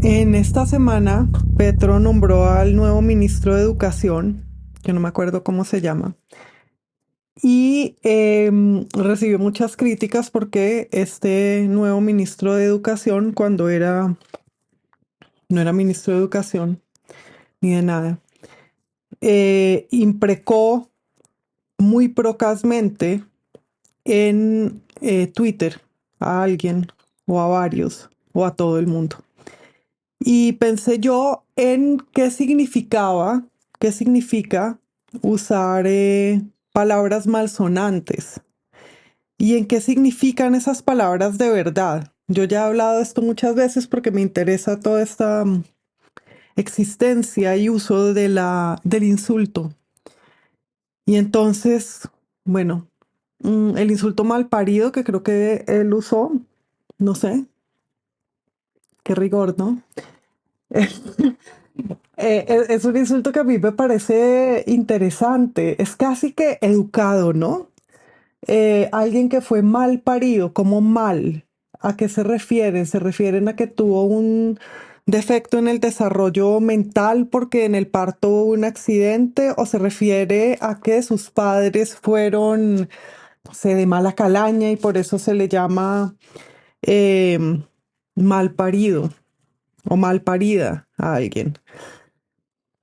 En esta semana, Petro nombró al nuevo ministro de Educación, que no me acuerdo cómo se llama, y recibió muchas críticas porque este nuevo ministro de Educación, no era ministro de Educación ni de nada, imprecó muy procazmente en Twitter a alguien o a varios o a todo el mundo. Y pensé yo en qué significa usar palabras malsonantes y en qué significan esas palabras de verdad. Yo ya he hablado de esto muchas veces porque me interesa toda esta existencia y uso del insulto. Y entonces, bueno, el insulto mal parido que creo que él usó, no sé, qué rigor, ¿no? Es un insulto que a mí me parece interesante. Es casi que educado, ¿no? Alguien que fue mal parido, como mal. ¿A qué se refieren? Se refieren a que tuvo un defecto en el desarrollo mental porque en el parto hubo un accidente, o se refiere a que sus padres fueron, no sé, de mala calaña y por eso se le llama eh, mal parido o mal parida a alguien.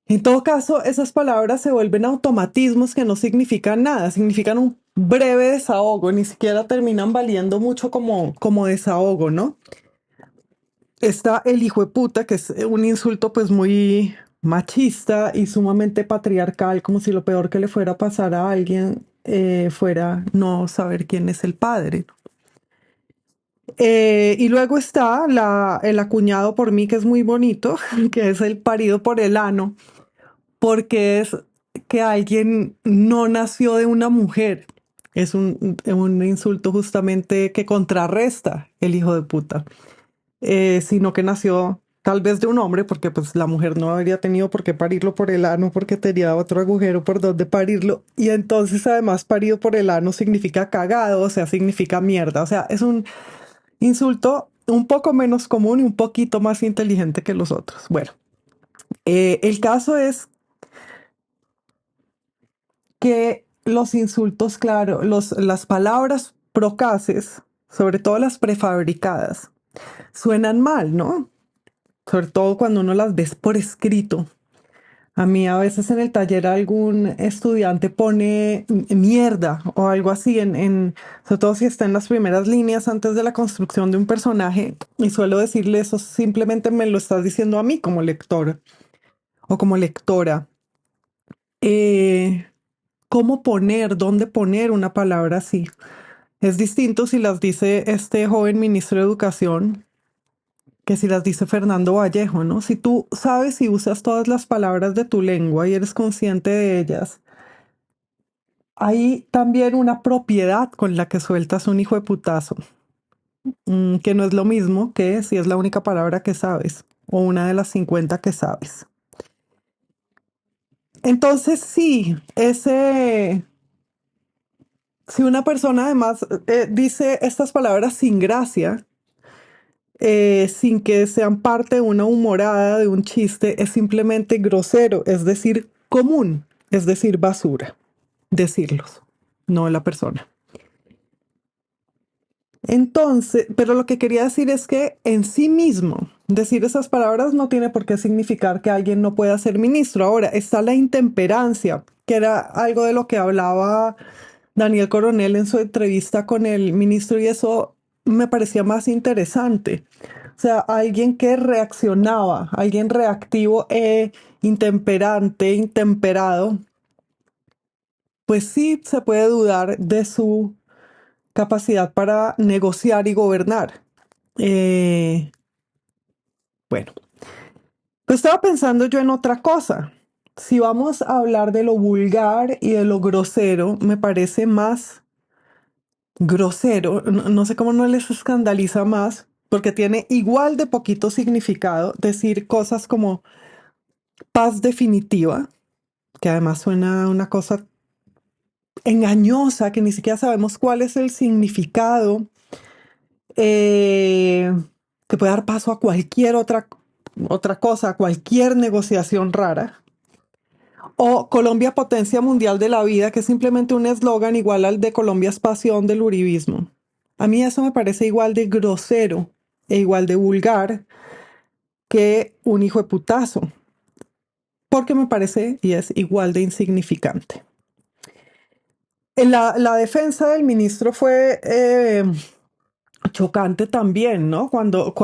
En todo caso, esas palabras se vuelven automatismos que no significan nada, significan un breve desahogo, ni siquiera terminan valiendo mucho como desahogo, ¿no? Está el hijo de puta, que es un insulto pues muy machista y sumamente patriarcal, como si lo peor que le fuera a pasar a alguien fuera no saber quién es el padre. Y luego está el acuñado por mí, que es muy bonito, que es el parido por el ano, porque es que alguien no nació de una mujer. Es un insulto justamente que contrarresta el hijo de puta, sino que nació tal vez de un hombre, porque pues la mujer no habría tenido por qué parirlo por el ano, porque tenía otro agujero por donde parirlo. Y entonces además parido por el ano significa cagado, o sea, significa mierda. O sea, es un insulto un poco menos común y un poquito más inteligente que los otros. Bueno, el caso es que los insultos, claro, las palabras procaces, sobre todo las prefabricadas, suenan mal, ¿no? Sobre todo cuando uno las ves por escrito. A mí a veces en el taller algún estudiante pone mierda o algo así sobre todo si está en las primeras líneas antes de la construcción de un personaje, y suelo decirle eso, simplemente me lo estás diciendo a mí como lector o como lectora. Eh, ¿Cómo poner, dónde poner una palabra así? Es distinto si las dice este joven ministro de Educación que si las dice Fernando Vallejo, ¿no? Si tú sabes y usas todas las palabras de tu lengua y eres consciente de ellas, hay también una propiedad con la que sueltas un hijo de putazo, que no es lo mismo que si es la única palabra que sabes o una de las 50 que sabes. Entonces, sí, si una persona además dice estas palabras sin gracia, sin que sean parte de una humorada, de un chiste, es simplemente grosero, es decir, común, es decir, basura, decirlos, no la persona. Entonces, pero lo que quería decir es que en sí mismo, decir esas palabras no tiene por qué significar que alguien no pueda ser ministro. Ahora, está la intemperancia, que era algo de lo que hablaba Daniel Coronel en su entrevista con el ministro, y eso me parecía más interesante. O sea, alguien que reaccionaba, alguien reactivo e intemperante, intemperado, pues sí se puede dudar de su capacidad para negociar y gobernar. Eh, bueno, pues estaba pensando yo en otra cosa. Si vamos a hablar de lo vulgar y de lo grosero, me parece más grosero, no sé cómo no les escandaliza más, porque tiene igual de poquito significado decir cosas como paz definitiva, que además suena a una cosa engañosa, que ni siquiera sabemos cuál es el significado, eh, que puede dar paso a cualquier otra otra cosa, cualquier negociación rara. O Colombia potencia mundial de la vida, que es simplemente un eslogan igual al de Colombia es pasión del uribismo. A mí eso me parece igual de grosero e igual de vulgar que un hijo de putazo, porque me parece y es igual de insignificante. La defensa del ministro fue chocante también, ¿no? Cuando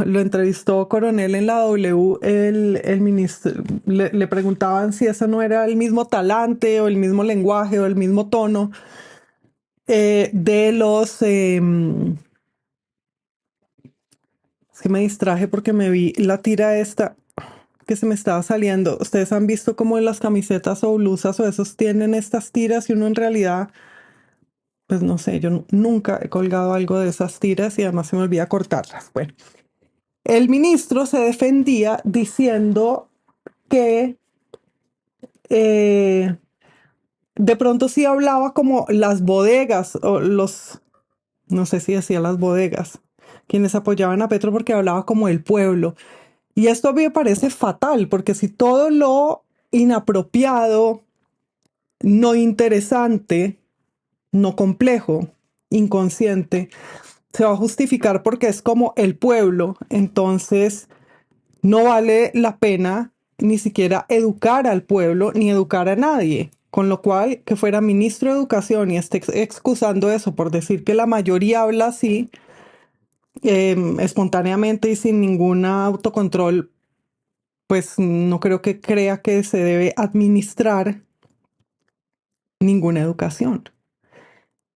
lo entrevistó Coronel en la W, el ministro le preguntaban si eso no era el mismo talante o el mismo lenguaje o el mismo tono de los... es que me distraje porque me vi la tira esta que se me estaba saliendo. Ustedes han visto como en las camisetas o blusas o esos tienen estas tiras y uno en realidad, pues no sé, yo nunca he colgado algo de esas tiras y además se me olvida cortarlas. Bueno, el ministro se defendía diciendo que eh, de pronto sí hablaba como las bodegas o los, no sé si decía las bodegas, quienes apoyaban a Petro porque hablaba como el pueblo. Y esto a mí me parece fatal, porque si todo lo inapropiado, no interesante, no complejo, inconsciente, se va a justificar porque es como el pueblo, entonces no vale la pena ni siquiera educar al pueblo ni educar a nadie. Con lo cual, que fuera ministro de Educación y esté excusando eso por decir que la mayoría habla así, espontáneamente y sin ningún autocontrol, pues no creo que crea que se debe administrar ninguna educación.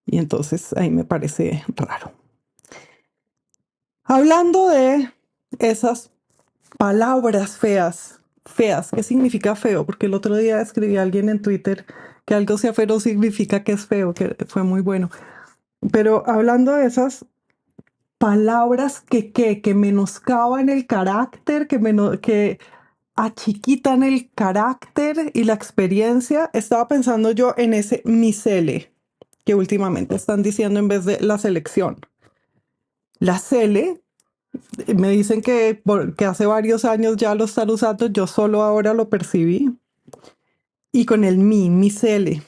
Y entonces ahí me parece raro. Hablando de esas palabras feas, feas, ¿qué significa feo? Porque el otro día escribí a alguien en Twitter que algo sea feo significa que es feo, que fue muy bueno. Pero hablando de esas palabras que menoscaban el carácter, que achiquitan el carácter y la experiencia, estaba pensando yo en ese misele que últimamente están diciendo en vez de la selección. La cele, me dicen que hace varios años ya lo están usando, yo solo ahora lo percibí. Y con el misele,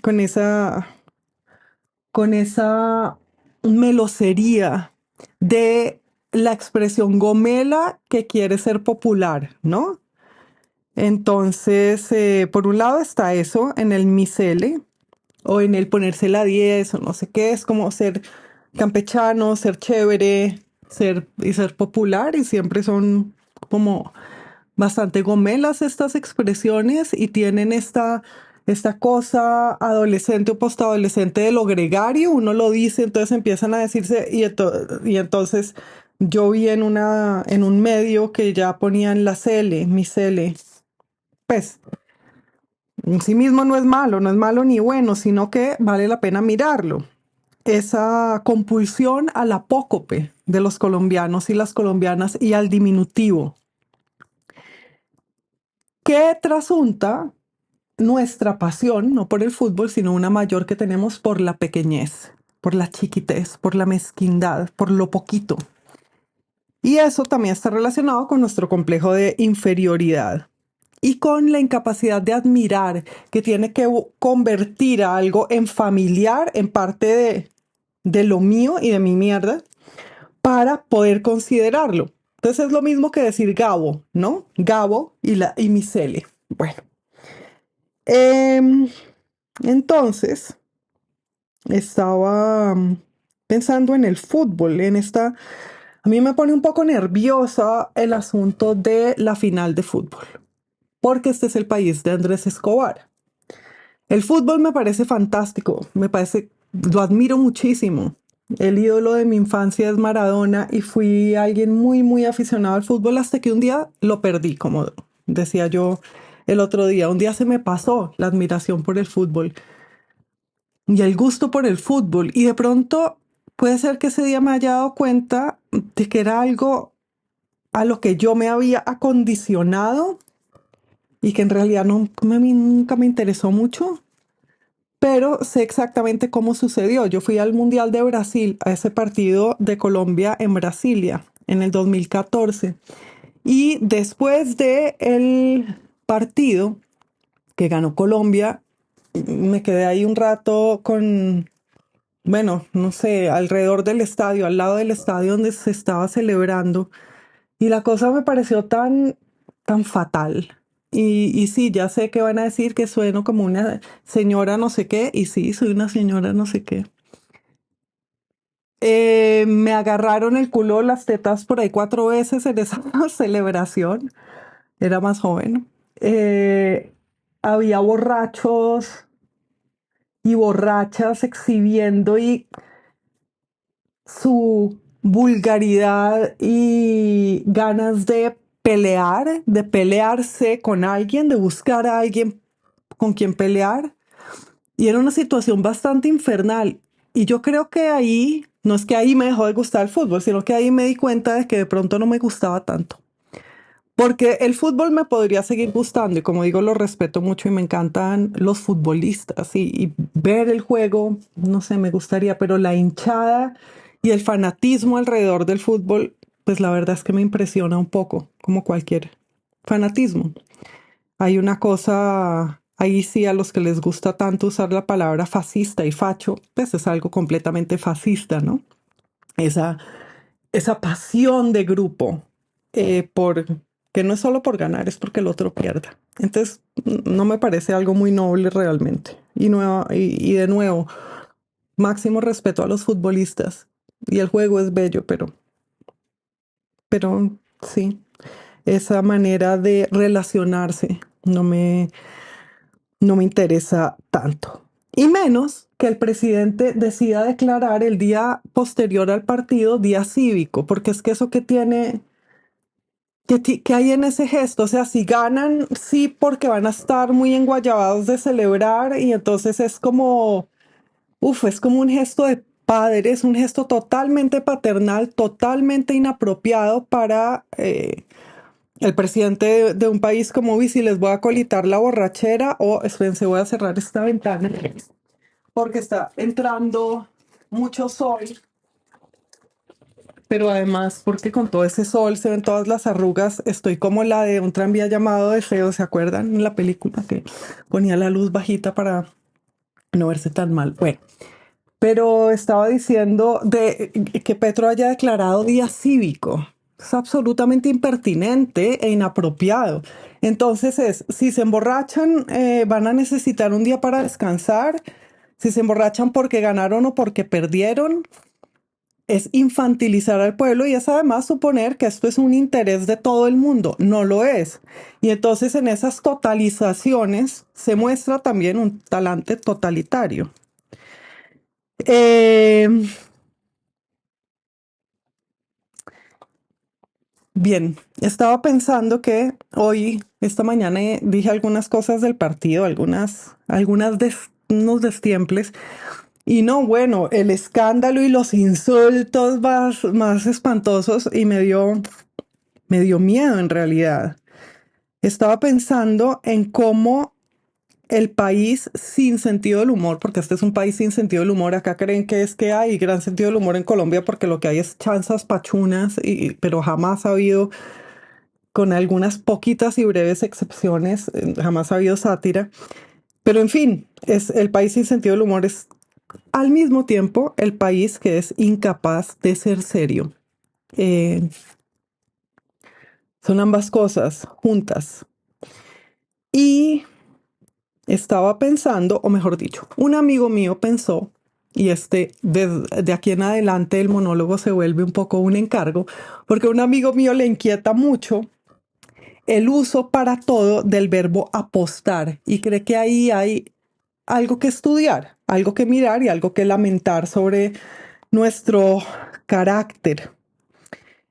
con esa, con esa melosería de la expresión gomela que quiere ser popular, ¿no? Entonces, por un lado está eso en el misele o en el ponerse la 10 o no sé qué, es como ser campechano, ser chévere, ser popular y siempre son como bastante gomelas estas expresiones y tienen esta cosa adolescente o postadolescente de lo gregario, uno lo dice, entonces empiezan a decirse y entonces yo vi en un medio que ya ponían la cele, mi cele, pues en sí mismo no es malo ni bueno, sino que vale la pena mirarlo. Esa compulsión al apócope de los colombianos y las colombianas y al diminutivo, que trasunta nuestra pasión, no por el fútbol, sino una mayor que tenemos por la pequeñez, por la chiquitez, por la mezquindad, por lo poquito. Y eso también está relacionado con nuestro complejo de inferioridad y con la incapacidad de admirar, que tiene que convertir a algo en familiar, en parte de lo mío y de mi mierda, para poder considerarlo. Entonces es lo mismo que decir Gabo, ¿no? Gabo y mi cele. Bueno, em, entonces estaba pensando en el fútbol, en esta... A mí me pone un poco nerviosa el asunto de la final de fútbol, porque este es el país de Andrés Escobar. El fútbol me parece fantástico, lo admiro muchísimo. El ídolo de mi infancia es Maradona y fui alguien muy, muy aficionado al fútbol hasta que un día lo perdí, como decía yo el otro día. Un día se me pasó la admiración por el fútbol y el gusto por el fútbol. Y de pronto puede ser que ese día me haya dado cuenta de que era algo a lo que yo me había acondicionado y que en realidad nunca me interesó mucho. Pero sé exactamente cómo sucedió. Yo fui al Mundial de Brasil, a ese partido de Colombia en Brasilia. en el 2014. Y después de el partido que ganó Colombia, me quedé ahí un rato con, bueno, no sé, alrededor del estadio, al lado del estadio donde se estaba celebrando. Y la cosa me pareció tan fatal. Y sí, ya sé que van a decir que sueno como una señora no sé qué, y sí, soy una señora no sé qué. Me agarraron el culo, las tetas por ahí 4 veces en esa celebración. Era más joven. Eh, Había borrachos y borrachas exhibiendo y su vulgaridad y ganas de pelear, de pelearse con alguien, de buscar a alguien con quien pelear. Y era una situación bastante infernal. Y yo creo que ahí, no es que ahí me dejó de gustar el fútbol, sino que ahí me di cuenta de que de pronto no me gustaba tanto. Porque el fútbol me podría seguir gustando y como digo, lo respeto mucho y me encantan los futbolistas y ver el juego, no sé, me gustaría, pero la hinchada y el fanatismo alrededor del fútbol, pues la verdad es que me impresiona un poco, como cualquier fanatismo. Hay una cosa, ahí sí a los que les gusta tanto usar la palabra fascista y facho, pues es algo completamente fascista, ¿no? Esa, esa pasión de grupo por que no es solo por ganar, es porque el otro pierda. Entonces, no me parece algo muy noble realmente. Y de nuevo, máximo respeto a los futbolistas. Y el juego es bello, pero sí, esa manera de relacionarse no me interesa tanto. Y menos que el presidente decida declarar el día posterior al partido día cívico, porque es que eso que tiene, que hay en ese gesto, o sea, si ganan, sí, porque van a estar muy enguayabados de celebrar y entonces es como, es como un gesto de padres, un gesto totalmente paternal, totalmente inapropiado para el presidente de un país como, uy, si les voy a colitar la borrachera o, espérense, voy a cerrar esta ventana porque está entrando mucho sol, pero además porque con todo ese sol se ven todas las arrugas, estoy como la de un tranvía llamado Deseo, ¿se acuerdan? En la película que ponía la luz bajita para no verse tan mal. Bueno, pero estaba diciendo de que Petro haya declarado día cívico. Es absolutamente impertinente e inapropiado. Entonces si se emborrachan, van a necesitar un día para descansar. Si se emborrachan porque ganaron o porque perdieron, es infantilizar al pueblo y es además suponer que esto es un interés de todo el mundo. No lo es. Y entonces en esas totalizaciones se muestra también un talante totalitario. Eh, Bien, estaba pensando que hoy, esta mañana, dije algunas cosas del partido, unos destiemples, y no, bueno, el escándalo y los insultos más espantosos, y me dio miedo en realidad. Estaba pensando en cómo el país sin sentido del humor, porque este es un país sin sentido del humor, acá creen que es que hay gran sentido del humor en Colombia porque lo que hay es chanzas pachunas, pero jamás ha habido con algunas poquitas y breves excepciones, jamás ha habido sátira. Pero en fin, es el país sin sentido del humor es al mismo tiempo el país que es incapaz de ser serio. Eh, Son ambas cosas juntas. Y estaba pensando, o mejor dicho, un amigo mío pensó, y de aquí en adelante el monólogo se vuelve un poco un encargo, porque a un amigo mío le inquieta mucho el uso para todo del verbo apostar y cree que ahí hay algo que estudiar, algo que mirar y algo que lamentar sobre nuestro carácter.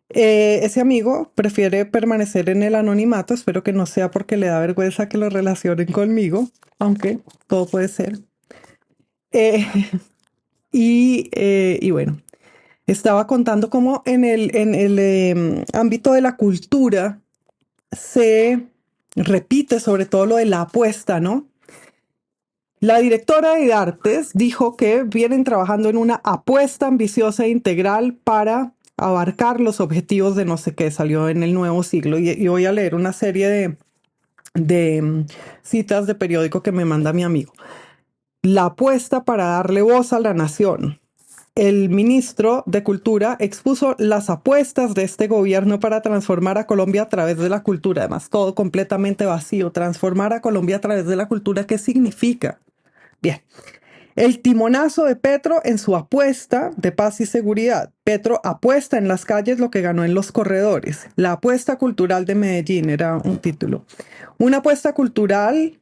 Ese amigo prefiere permanecer en el anonimato, espero que no sea porque le da vergüenza que lo relacionen conmigo, aunque todo puede ser. Eh, y bueno, estaba contando cómo en el ámbito de la cultura se repite sobre todo lo de la apuesta, ¿no? La directora de artes dijo que vienen trabajando en una apuesta ambiciosa e integral para abarcar los objetivos de no sé qué, salió en el Nuevo Siglo. Y voy a leer una serie de citas de periódico que me manda mi amigo. La apuesta para darle voz a la nación. El ministro de Cultura expuso las apuestas de este gobierno para transformar a Colombia a través de la cultura. Además, todo completamente vacío. Transformar a Colombia a través de la cultura, ¿qué significa? Bien. El timonazo de Petro en su apuesta de paz y seguridad. Petro apuesta en las calles lo que ganó en los corredores. La apuesta cultural de Medellín era un título. Una apuesta cultural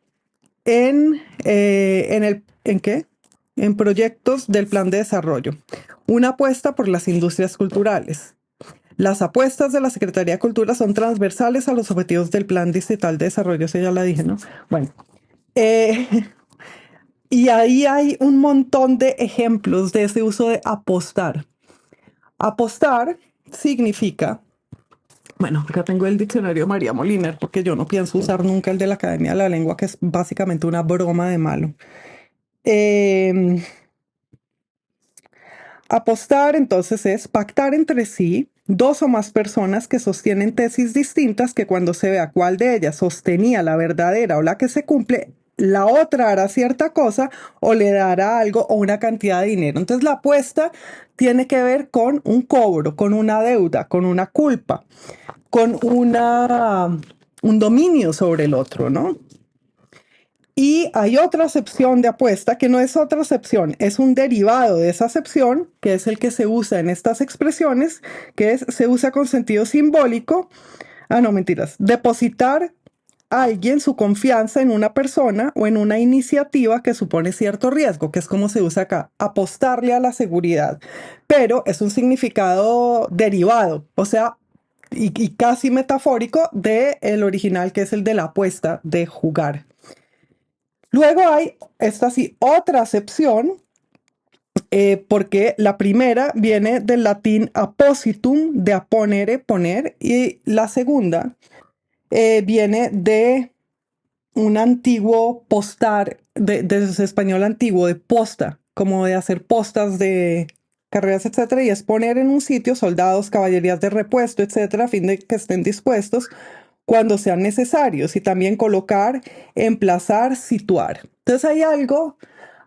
¿en qué? En proyectos del plan de desarrollo. Una apuesta por las industrias culturales. Las apuestas de la Secretaría de Cultura son transversales a los objetivos del plan distrital de desarrollo. Eso ya la dije, ¿no? Bueno. Eh, y ahí hay un montón de ejemplos de ese uso de apostar. Apostar significa, bueno, acá tengo el diccionario de María Moliner, porque yo no pienso usar nunca el de la Academia de la Lengua, que es básicamente una broma de malo. Eh, Apostar entonces es pactar entre sí dos o más personas que sostienen tesis distintas que cuando se vea cuál de ellas sostenía la verdadera o la que se cumple, la otra hará cierta cosa o le dará algo o una cantidad de dinero. Entonces la apuesta tiene que ver con un cobro, con una deuda, con una culpa, con un dominio sobre el otro, ¿no? Y hay otra acepción de apuesta que no es otra acepción, es un derivado de esa acepción, que es el que se usa en estas expresiones, se usa con sentido simbólico. Ah, no, mentiras. Depositar a alguien su confianza en una persona o en una iniciativa que supone cierto riesgo, que es como se usa acá, apostarle a la seguridad. Pero es un significado derivado, o sea, y casi metafórico del original, que es el de la apuesta, de jugar. Luego hay esta sí, otra acepción, porque la primera viene del latín appositum, de aponere, poner, y la segunda viene de un antiguo postar, de español antiguo, de posta, como de hacer postas de carreras, etcétera, y es poner en un sitio soldados, caballerías de repuesto, etcétera, a fin de que estén dispuestos cuando sean necesarios, y también colocar, emplazar, situar. Entonces hay algo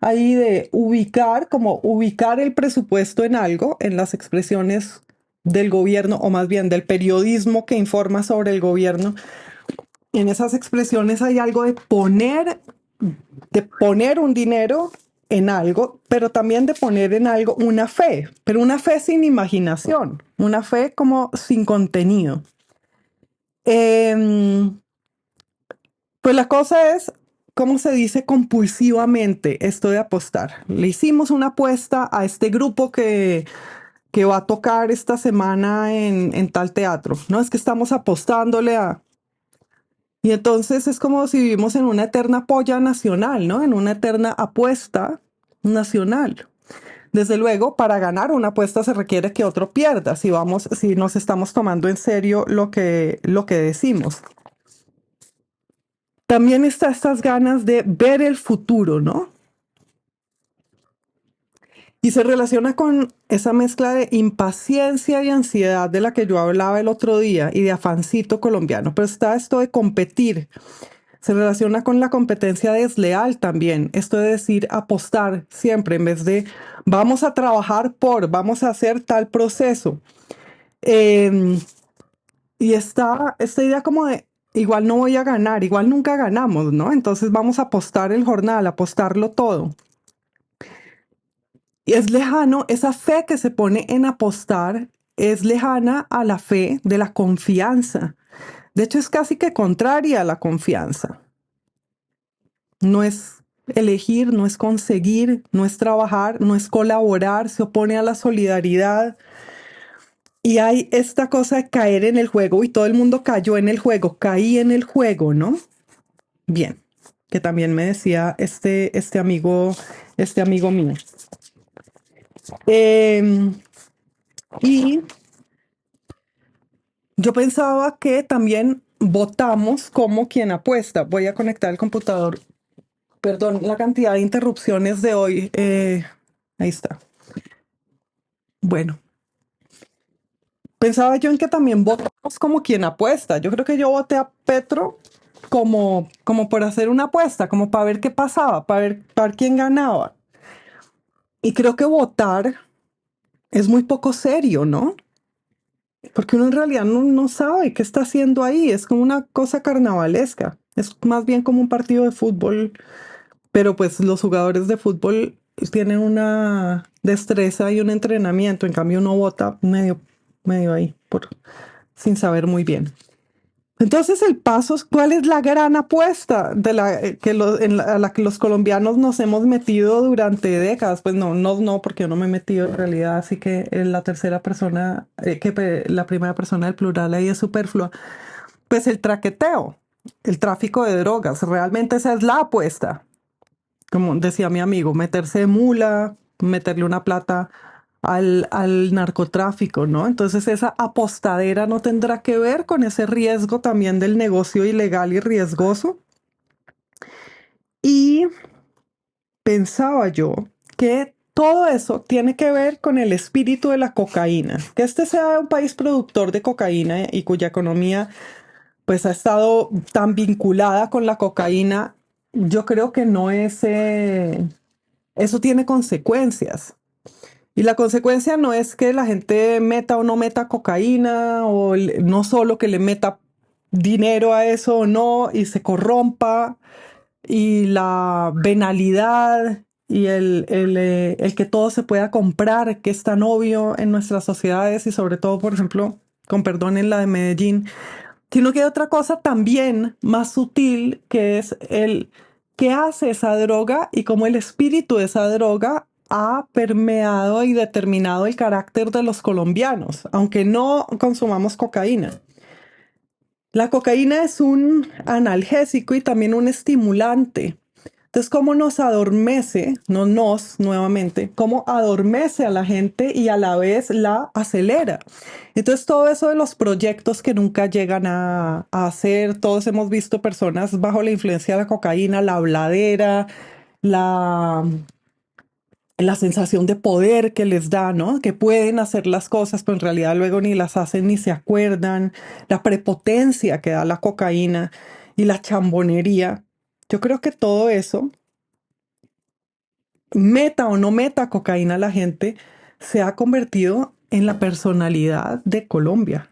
ahí de ubicar, como ubicar el presupuesto en algo, en las expresiones del gobierno, o más bien del periodismo que informa sobre el gobierno. En esas expresiones hay algo de poner un dinero en algo, pero también de poner en algo una fe, pero una fe sin imaginación, una fe como sin contenido. Em, pues la cosa es, ¿cómo se dice compulsivamente esto de apostar? Le hicimos una apuesta a este grupo que va a tocar esta semana en tal teatro. No es que estamos apostándole a... Y entonces es como si vivimos en una eterna polla nacional, ¿no? En una eterna apuesta nacional. Desde luego, para ganar una apuesta se requiere que otro pierda, si nos estamos tomando en serio lo que decimos. También está estas ganas de ver el futuro, ¿no? Y se relaciona con esa mezcla de impaciencia y ansiedad de la que yo hablaba el otro día y de afancito colombiano. Pero está esto de competir. Se relaciona con la competencia desleal también. Esto de decir apostar siempre en vez de vamos a trabajar vamos a hacer tal proceso. Eh, y está esta idea como de igual no voy a ganar, igual nunca ganamos, ¿no? Entonces vamos a apostar el jornal, apostarlo todo. Y es lejano, esa fe que se pone en apostar es lejana a la fe de la confianza. De hecho, es casi que contraria a la confianza. No es elegir, no es conseguir, no es trabajar, no es colaborar, se opone a la solidaridad. Y hay esta cosa de caer en el juego y todo el mundo cayó en el juego, caí en el juego, ¿no? Bien, que también me decía este amigo mío. Eh, y yo pensaba que también votamos como quien apuesta. Voy a conectar el computador. Perdón, la cantidad de interrupciones de hoy. Ahí está. Bueno, Pensaba yo en que también votamos como quien apuesta. Yo creo que yo voté a Petro como por hacer una apuesta, como para ver qué pasaba, para ver quién ganaba. Y creo que votar es muy poco serio, ¿no? Porque uno en realidad no sabe qué está haciendo ahí. Es como una cosa carnavalesca. Es más bien como un partido de fútbol, pero pues los jugadores de fútbol tienen una destreza y un entrenamiento. En cambio, uno vota medio ahí, sin saber muy bien. Entonces el paso, ¿cuál es la gran apuesta de a la que los colombianos nos hemos metido durante décadas? Pues no, porque yo no me he metido en realidad, así que la tercera persona, la primera persona del plural ahí es superflua. Pues el traqueteo, el tráfico de drogas, realmente esa es la apuesta. Como decía mi amigo, meterse de mula, meterle una plata al narcotráfico, ¿no? Entonces esa apostadera no tendrá que ver con ese riesgo también del negocio ilegal y riesgoso. Y pensaba yo que todo eso tiene que ver con el espíritu de la cocaína, que este sea un país productor de cocaína y cuya economía pues ha estado tan vinculada con la cocaína, yo creo que no es, eso tiene consecuencias. Y la consecuencia no es que la gente meta o no meta cocaína, o no solo que le meta dinero a eso o no, y se corrompa, y la venalidad y el que todo se pueda comprar, que es tan obvio en nuestras sociedades y sobre todo, por ejemplo, con perdón, en la de Medellín, sino que hay otra cosa también más sutil que es el qué hace esa droga y cómo el espíritu de esa droga ha permeado y determinado el carácter de los colombianos, aunque no consumamos cocaína. La cocaína es un analgésico y también un estimulante. Entonces, cómo nos adormece, no nos nuevamente, cómo adormece a la gente y a la vez la acelera. Entonces, todo eso de los proyectos que nunca llegan a hacer, todos hemos visto personas bajo la influencia de la cocaína, la habladera, la, la sensación de poder que les da, ¿no? Que pueden hacer las cosas, pero en realidad luego ni las hacen ni se acuerdan, la prepotencia que da la cocaína y la chambonería. Yo creo que todo eso, meta o no meta cocaína a la gente, se ha convertido en la personalidad de Colombia.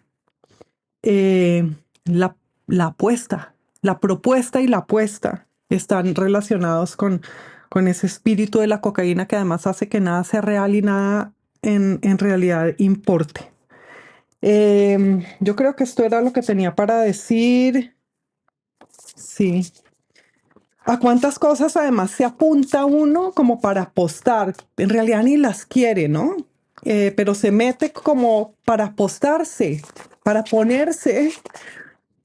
Eh, la, la apuesta, la propuesta y la apuesta están relacionados con ese espíritu de la cocaína que además hace que nada sea real y nada en realidad importe. Yo creo que esto era lo que tenía para decir. Sí. ¿A cuántas cosas además se apunta uno como para apostar? En realidad ni las quiere, ¿no? Pero se mete como para apostarse, para ponerse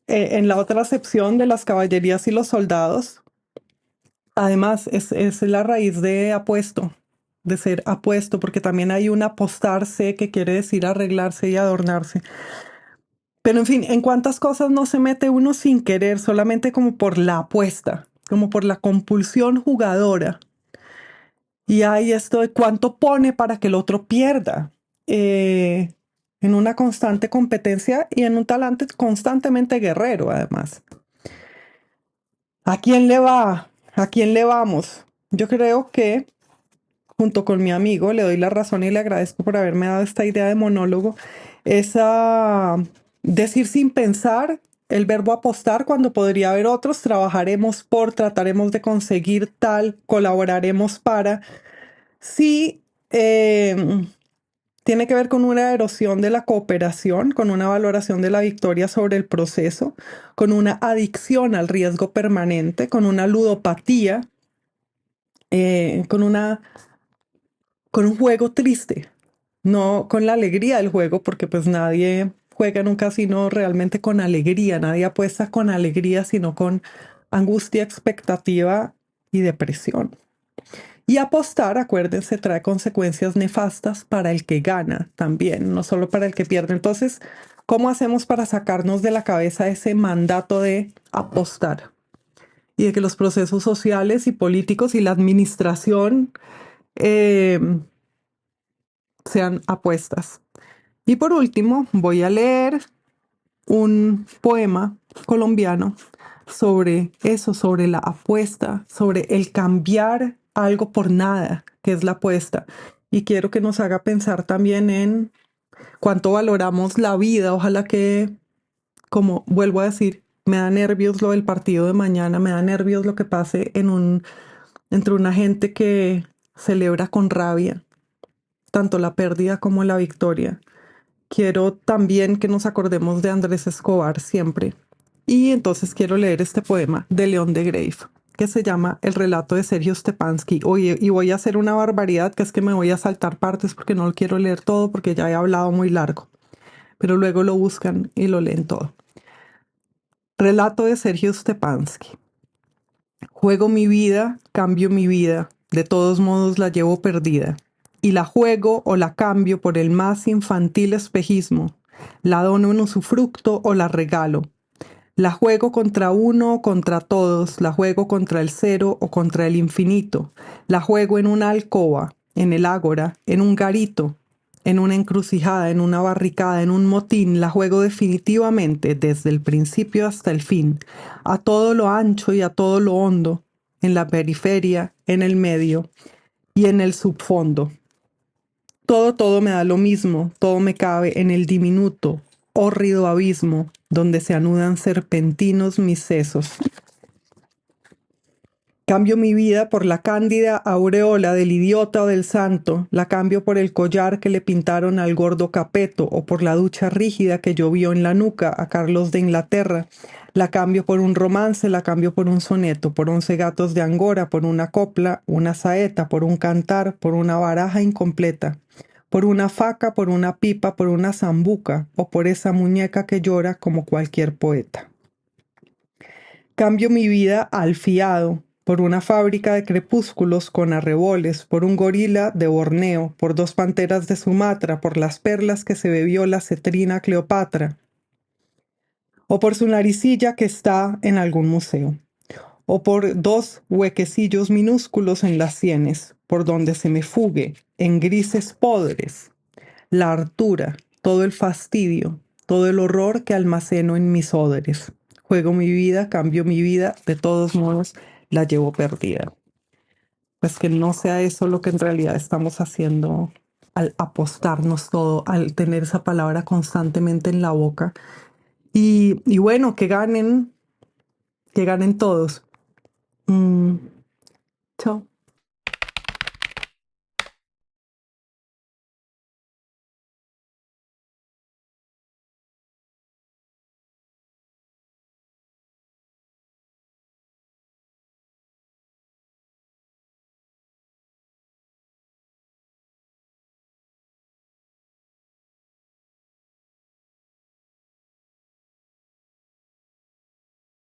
en la otra acepción de las caballerías y los soldados. Además, es la raíz de apuesto, de ser apuesto, porque también hay un apostarse que quiere decir arreglarse y adornarse. Pero en fin, ¿en cuántas cosas no se mete uno sin querer, solamente como por la apuesta, como por la compulsión jugadora? Y hay esto de cuánto pone para que el otro pierda, eh, en una constante competencia y en un talante constantemente guerrero, además. ¿A quién le va? ¿A quién le vamos? Yo creo que, junto con mi amigo, le doy la razón y le agradezco por haberme dado esta idea de monólogo, es a decir sin pensar el verbo apostar cuando podría haber otros, trabajaremos por, trataremos de conseguir tal, colaboraremos para. Sí, tiene que ver con una erosión de la cooperación, con una valoración de la victoria sobre el proceso, con una adicción al riesgo permanente, con una ludopatía, eh, con una, con un juego triste, no con la alegría del juego, porque pues nadie juega en un casino realmente con alegría, nadie apuesta con alegría, sino con angustia, expectativa y depresión. Y apostar, acuérdense, trae consecuencias nefastas para el que gana también, no solo para el que pierde. Entonces, ¿cómo hacemos para sacarnos de la cabeza ese mandato de apostar? Y de que los procesos sociales y políticos y la administración eh, sean apuestas. Y por último, voy a leer un poema colombiano sobre eso, sobre la apuesta, sobre el cambiar algo por nada, que es la apuesta. Y quiero que nos haga pensar también en cuánto valoramos la vida. Ojalá que, como vuelvo a decir, me da nervios lo del partido de mañana, me da nervios lo que pase entre una gente que celebra con rabia tanto la pérdida como la victoria. Quiero también que nos acordemos de Andrés Escobar siempre. Y entonces quiero leer este poema de León de Grave, que se llama El relato de Sergio Stepanski. Oye, y voy a hacer una barbaridad, que es que me voy a saltar partes porque no lo quiero leer todo, porque ya he hablado muy largo. Pero luego lo buscan y lo leen todo. Relato de Sergio Stepanski. Juego mi vida, cambio mi vida, de todos modos la llevo perdida. Y la juego o la cambio por el más infantil espejismo. La dono en usufructo o la regalo. La juego contra uno o contra todos, la juego contra el cero o contra el infinito. La juego en una alcoba, en el ágora, en un garito, en una encrucijada, en una barricada, en un motín. La juego definitivamente desde el principio hasta el fin, a todo lo ancho y a todo lo hondo, en la periferia, en el medio y en el subfondo. Todo me da lo mismo, todo me cabe en el diminuto, hórrido abismo, donde se anudan serpentinos mis sesos. Cambio mi vida por la cándida aureola del idiota o del santo, la cambio por el collar que le pintaron al gordo Capeto o por la ducha rígida que llovió en la nuca a Carlos de Inglaterra, la cambio por un romance, la cambio por un soneto, por 11 gatos de Angora, por una copla, una saeta, por un cantar, por una baraja incompleta, por una faca, por una pipa, por una zambuca o por esa muñeca que llora como cualquier poeta. Cambio mi vida al fiado, por una fábrica de crepúsculos con arreboles, por un gorila de Borneo, por 2 panteras de Sumatra, por las perlas que se bebió la cetrina Cleopatra, o por su naricilla que está en algún museo, o por 2 huequecillos minúsculos en las sienes, por donde se me fugue, en grises podres, la hartura, todo el fastidio, todo el horror que almaceno en mis óderes. Juego mi vida, cambio mi vida, de todos modos la llevo perdida. Pues que no sea eso lo que en realidad estamos haciendo al apostarnos todo, al tener esa palabra constantemente en la boca. Y bueno, que ganen todos. Mm, chao.